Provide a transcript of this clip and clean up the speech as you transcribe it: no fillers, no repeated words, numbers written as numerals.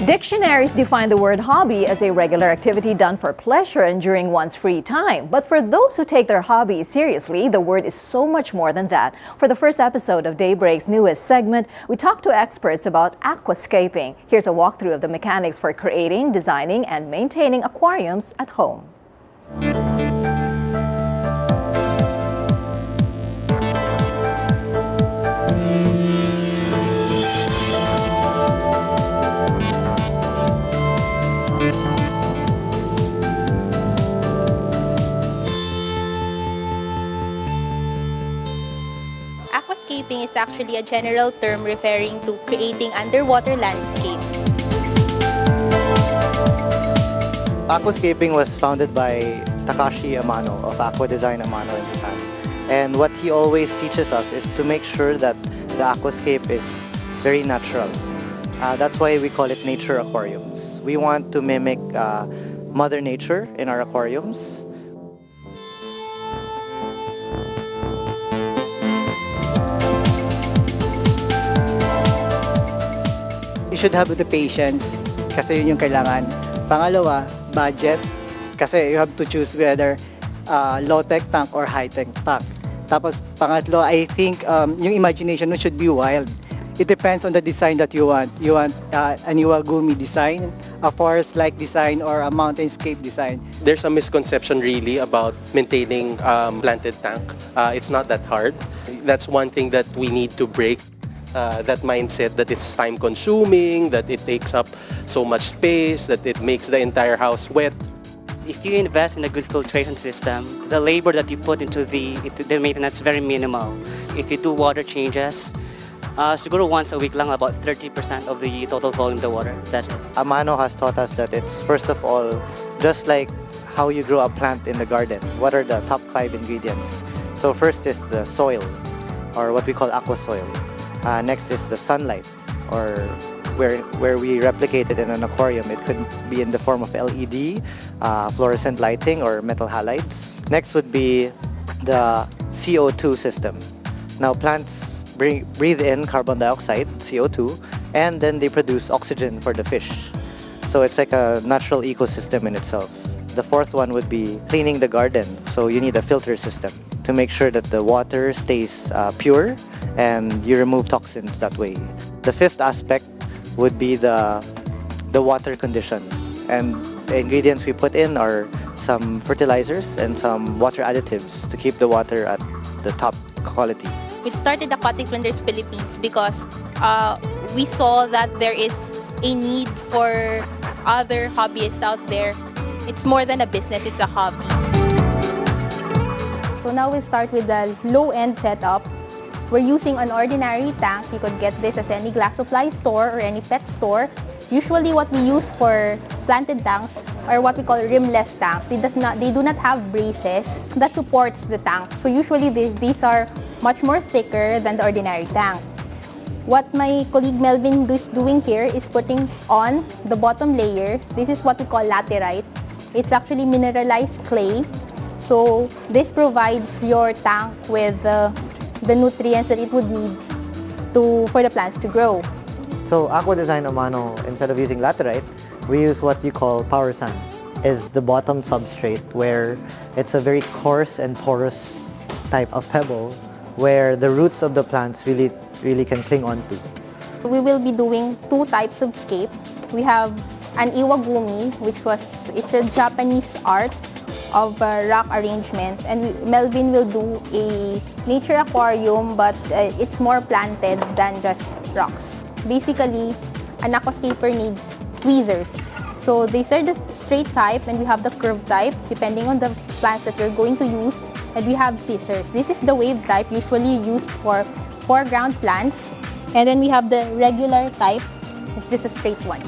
Dictionaries define the word hobby as a regular activity done for pleasure and during one's free time. But for those who take their hobbies seriously, the word is so much more than that. For the first episode of Daybreak's newest segment, we talked to experts about aquascaping. Here's a walkthrough of the mechanics for creating, designing, and maintaining aquariums at home. Aquascaping is actually a general term referring to creating underwater landscapes. Aquascaping was founded by Takashi Amano of Aqua Design Amano in Japan. And what he always teaches us is to make sure that the aquascape is very natural. That's why we call it nature aquariums. We want to mimic Mother Nature in our aquariums. You should have the patience kasi yun yung kailangan. Pangalawa, budget kasi you have to choose whether low-tech tank or high-tech tank. Tapos pangatlo, I think yung imagination should be wild. It depends on the design that you want. You want an iwagumi design, a forest-like design, or a mountainscape design. There's a misconception really about maintaining planted tank. It's not that hard. That's one thing that we need to break. That mindset that it's time-consuming, that it takes up so much space, that it makes the entire house wet. If you invest in a good filtration system, the labor that you put into the maintenance is very minimal. If you do water changes, siguro once a week lang, about 30% of the total volume of the water. That's it. Amano has taught us that it's, first of all, just like how you grow a plant in the garden. What are the top 5 ingredients? So first is the soil, or what we call aqua soil. Next is the sunlight, or where we replicate it in an aquarium. It could be in the form of LED, fluorescent lighting, or metal halides. Next would be the CO2 system. Now plants breathe in carbon dioxide, CO2, and then they produce oxygen for the fish. So it's like a natural ecosystem in itself. The fourth one would be cleaning the garden. So you need a filter system to make sure that the water stays pure and you remove toxins that way. The fifth aspect would be the water condition. And the ingredients we put in are some fertilizers and some water additives to keep the water at the top quality. We started Aquatic Wonders Philippines because we saw that there is a need for other hobbyists out there. It's more than a business, it's a hobby. So now we'll start with the low-end setup. We're using an ordinary tank. You could get this as any glass supply store or any pet store. Usually what we use for planted tanks are what we call rimless tanks. They do not have braces that supports the tank. So usually these are much more thicker than the ordinary tank. What my colleague Melvin is doing here is putting on the bottom layer. This is what we call laterite. It's actually mineralized clay. So this provides your tank with the nutrients that it would need for the plants to grow. So Aqua Design Amano, instead of using laterite, we use what you call power sand. Is the bottom substrate where it's a very coarse and porous type of pebble where the roots of the plants really can cling onto. We will be doing 2 types of scape. We have an iwagumi, it's a Japanese art of rock arrangement, and Melvin will do a nature aquarium, but it's more planted than just rocks. Basically, an aquascaper needs tweezers. So these are the straight type, and we have the curved type depending on the plants that we're going to use, and we have scissors. This is the wave type usually used for foreground plants, and then we have the regular type. It's just a straight one.